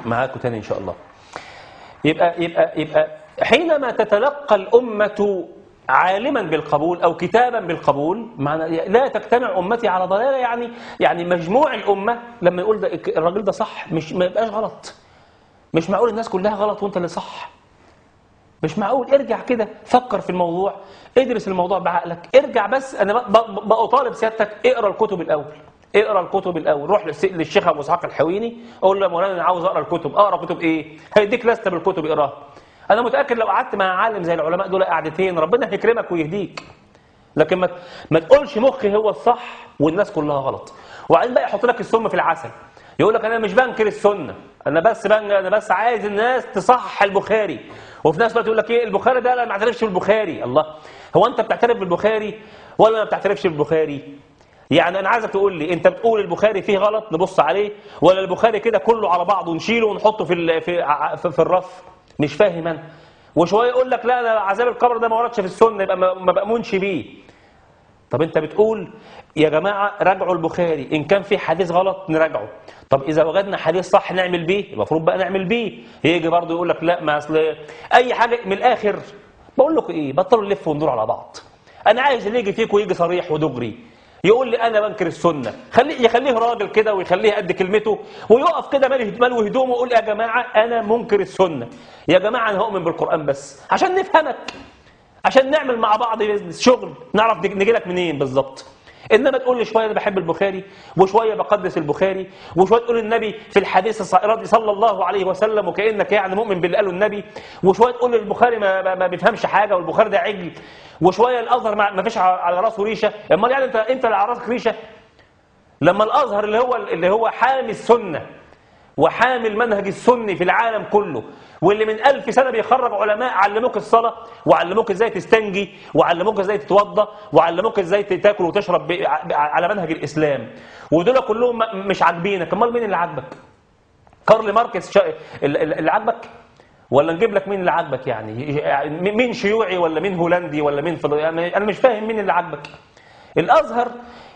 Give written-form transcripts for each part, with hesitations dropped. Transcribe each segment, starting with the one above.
معاكم تاني إن شاء الله. يبقى حينما تتلقى الأمة عالما بالقبول أو كتابا بالقبول، معنى لا تجتمع أمتي على ضلالة، يعني مجموع الأمة لما يقول ده الراجل ده صح ما يبقاش غلط. مش معقول الناس كلها غلط وانت اللي صح. مش معقول. ارجع كده فكر في الموضوع، ادرس الموضوع بعقلك، ارجع. بس انا بطالب سيادتك اقرا الكتب الاول، اقرا الكتب الاول. روح للشيخ ابو اسحاق الحويني اقول له يا مولانا انا عاوز اقرا الكتب. اقرا كتب ايه؟ هيديك لسته بالكتب اقراها. انا متاكد لو قعدت مع عالم زي العلماء دول قعدتين ربنا هيكرمك ويهديك. لكن ما تقولش مخي هو الصح والناس كلها غلط. وبعدين بقى يحط لك السم في العسل، يقول لك انا مش بنكر السنه، انا بس عايز الناس تصحح البخاري. وفي نفس الوقت يقول لك ايه البخاري ده، لا ما اعترفش بالبخاري. الله، هو انت بتعترف بالبخاري ولا ما بتعترفش بالبخاري؟ يعني انا عايزك تقول لي انت بتقول البخاري فيه غلط نبص عليه، ولا البخاري كده كله على بعضه نشيله ونحطه في الرف؟ مش فاهم انا. وشويه يقول لك لا انا عذاب القبر ده ما وردش في السنه يبقى ما بامنش بيه. طب انت بتقول يا جماعه راجعوا البخاري، ان كان في حديث غلط نراجعه. طب اذا وجدنا حديث صح نعمل بيه، المفروض بقى نعمل بيه. يجي برضه يقول لك لا ما اصل اي حاجه من الاخر. بقول لكم ايه، بطلوا نلف وندور على بعض. انا عايز اللي يجي فيكم يجي صريح ودغري يقول لي انا بنكر السنه. يخليه راجل كده ويخليه قد كلمته ويقف كده ماله هدومه ويقول يا جماعه انا منكر السنه، يا جماعه انا هؤمن بالقران بس عشان نفهمك، عشان نعمل مع بعض شغل نعرف نجي لك منين بالظبط. انما تقول لي شويه انا بحب البخاري وشويه بقدس البخاري وشويه تقول النبي في الحديث صلى الله عليه وسلم وكانك يعني مؤمن باللي قاله النبي، وشويه تقول لي البخاري ما بيفهمش حاجه والبخاري ده عجل، وشويه الازهر ما فيش على راسه ريشه. امال يعني انت اللي على راسك ريشه؟ لما الازهر اللي هو حامي السنه وحامل المنهج السني في العالم كله، واللي من 1000 سنة بيخرج علماء علموك الصلاة وعلموك ازاي تستنجي وعلموك ازاي تتوضى وعلموك ازاي تاكل وتشرب على منهج الإسلام، ودول كلهم مش عاجبينك. امال مين اللي عاجبك؟ كارل ماركس اللي عاجبك؟ ولا نجيب لك مين اللي عاجبك؟ يعني مين شيوعي ولا مين هولندي ولا مين يعني انا مش فاهم مين اللي عاجبك. الازهر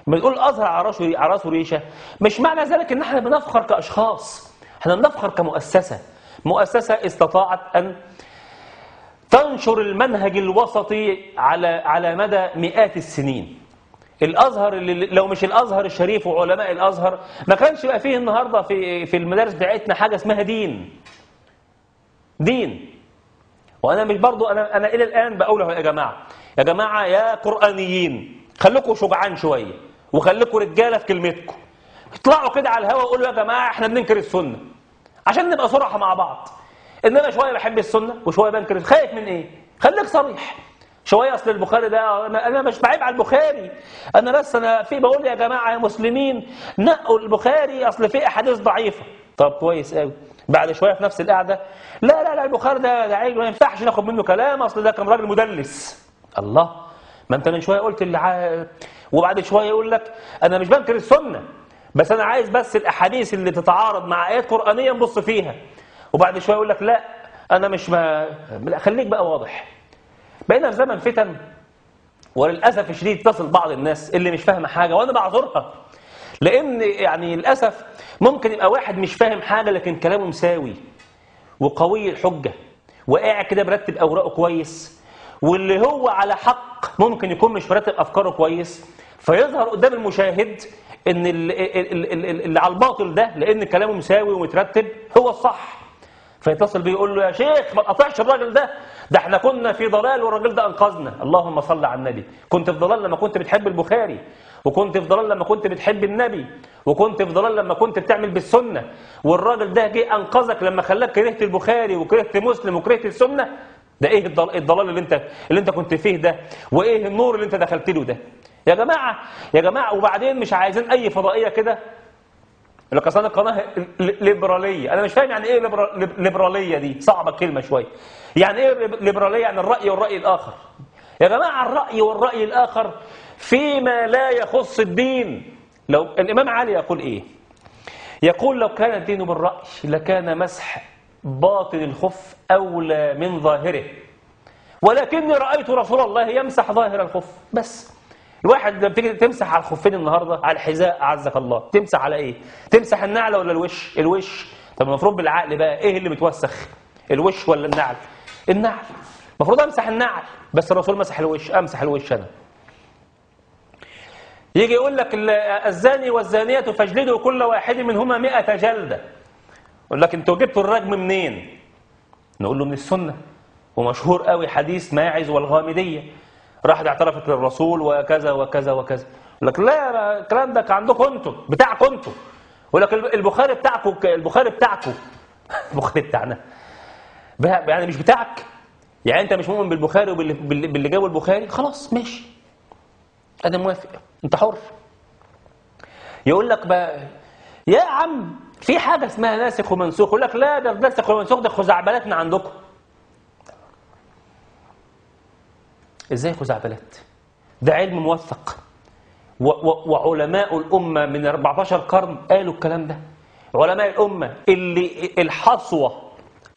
لما تقول الازهر على راسه ريشه مش معنى ذلك ان احنا بنفخر كاشخاص، احنا بنفخر كمؤسسه، مؤسسه استطاعت ان تنشر المنهج الوسطي على مدى مئات السنين. الازهر اللي لو مش الازهر الشريف وعلماء الازهر ما كانش بقى فيه النهارده في المدارس بتاعتنا حاجه اسمها دين. وانا مش برضو انا الى الان بقول يا جماعه يا قرانيين خليكم شجعان شويه وخليكم رجاله في كلمتكم، اطلعوا كده على الهوا وقولوا يا جماعه احنا بننكر السنه عشان نبقى صراحه مع بعض. انما شويه بحب السنه وشويه بنكر، خايف من ايه؟ خليك صريح شويه. اصل البخاري ده انا مش بعيب على البخاري، انا في بقول يا جماعه يا مسلمين نقوا البخاري اصل فيه احاديث ضعيفه. طب كويس قوي. بعد شويه في نفس القعده لا البخاري ده عيب ما ينفعش ناخد منه كلام اصل ده كان راجل مدلس. الله، ما انت من شويه قلت وبعد شويه يقول لك انا مش بنكر السنه بس انا عايز بس الاحاديث اللي تتعارض مع ايات قرانيه نبص فيها، وبعد شويه يقول لك لا انا مش لا خليك بقى واضح. بقينا في زمن فتن، وللاسف الشديد تصل بعض الناس اللي مش فاهمه حاجه وانا بعذرها، لان يعني للاسف ممكن يبقى واحد مش فاهم حاجه لكن كلامه مساوي وقوي الحجه وقاعد كده مرتب اوراقه كويس، واللي هو على حق ممكن يكون مش مرتب افكاره كويس، فيظهر قدام المشاهد ان اللي على الباطل ده لان كلامه مساوي ومترتب هو الصح، فيتصل بيه يقول له يا شيخ ما تقطعش الراجل ده احنا كنا في ضلال والراجل ده انقذنا. اللهم صل على النبي. كنت في ضلال لما كنت بتحب البخاري، وكنت في ضلال لما كنت بتحب النبي، وكنت في ضلال لما كنت بتعمل بالسنه، والراجل ده جه انقذك لما خلاك كرهت البخاري وكرهت مسلم وكرهت السنه. ده ايه الضلال اللي انت كنت فيه ده، وايه النور اللي انت دخلت له ده؟ يا جماعه وبعدين مش عايزين اي فضائيه كده لك اصل القناه ليبراليه. انا مش فاهم يعني ايه ليبراليه، دي صعبه الكلمه شويه. يعني ايه ليبراليه؟ يعني الراي والراي الاخر. يا جماعه الراي والراي الاخر فيما لا يخص الدين. لو الامام علي يقول ايه؟ يقول لو كان الدين بالراي لكان مسح باطن الخف اولى من ظاهره، ولكني رايت رسول الله يمسح ظاهر الخف بس. الواحد لما بتيجي تمسح على الخفين النهارده على الحذاء اعزك الله، تمسح على ايه؟ تمسح النعله ولا الوش؟ طب المفروض بالعقل بقى ايه اللي متوسخ؟ الوش ولا النعل؟ النعل. المفروض امسح النعل، بس الرسول مسح الوش، امسح الوش انا. يجي يقول لك الزاني والزانية فاجلدوا كل واحد منهما 100 جلدة. يقول لك انتوا جبتوا الرجم منين؟ نقول له من السنة، ومشهور قوي حديث ماعز والغامدية، راحت اعترفت للرسول وكذا وكذا وكذا. يقول لك لا الكلام ده عندكم انتوا، بتاعكم انتوا. يقول لك البخاري بتاعكم، البخاري بتاعكم. البخاري بتاعنا يعني مش بتاعك؟ يعني انت مش مؤمن بالبخاري وباللي جابه البخاري؟ خلاص ماشي، انا موافق، انت حر. يقول لك بقى يا عم في حاجه اسمها ناسخ ومنسوخ. يقول لك لا ده ناسخ ومنسوخ ده خزعبلاتنا عندكم. ازاي خزعبلات؟ ده علم موثق، وعلماء الامه من 14 قرن قالوا الكلام ده. علماء الامه اللي الحصوه،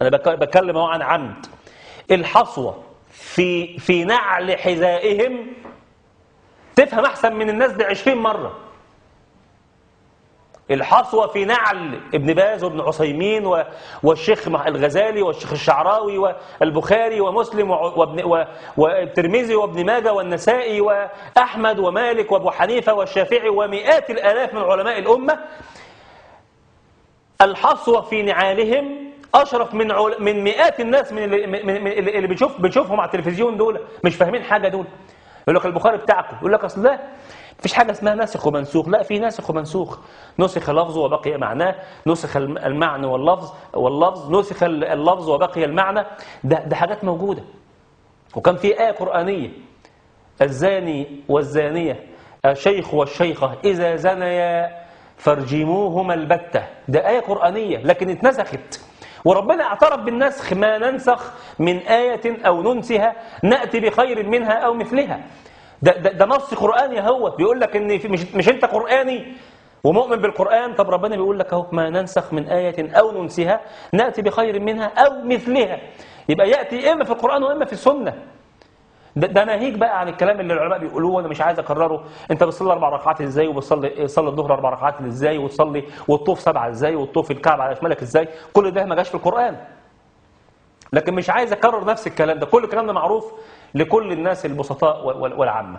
انا بتكلم اهو عن عمد، الحصوه في نعل حذائهم تفهم احسن من الناس دي 20 مره. الحصوة في نعل ابن باز وابن عثيمين والشيخ الغزالي والشيخ الشعراوي والبخاري ومسلم والترمذي وابن ماجه والنسائي وأحمد ومالك وابو حنيفة والشافعي ومئات الآلاف من علماء الأمة. الحصوة في نعالهم أشرف من مئات الناس من اللي بنشوفهم على التلفزيون. دول مش فاهمين حاجة. دول يقول لك البخاري بتاعكم، يقول لك أصل لا مفيش حاجة اسمها ناسخ ومنسوخ. لا، في ناسخ ومنسوخ، نسخ لفظه وبقي معناه، نسخ المعنى واللفظ نسخ اللفظ وبقي المعنى. ده حاجات موجودة. وكان في آية قرآنية: الزاني والزانية الشيخ والشيخة إذا زنيا فارجموهما البتة. ده آية قرآنية لكن اتنسخت، وربنا اعترف بالنسخ: ما ننسخ من آية أو ننسها نأتي بخير منها أو مثلها. ده نص قرآني اهوت، بيقول لك ان مش انت قرآني ومؤمن بالقرآن؟ طب ربنا بيقول لك اهو: ما ننسخ من آية أو ننسها نأتي بخير منها أو مثلها. يبقى يأتي إما في القرآن وإما في السنة. ده ناهيك بقى عن الكلام اللي العلماء بيقولوه وانا مش عايز اكرره. انت بتصلي 4 ركعات ازاي؟ وبتصلي الظهر 4 ركعات ازاي؟ وتصلي والطوف 7 ازاي؟ والطوف الكعبة على شمالك ازاي؟ كل ده ما جاش في القرآن. لكن مش عايز اكرر نفس الكلام ده. كل الكلام ده معروف لكل الناس البسطاء والعامة.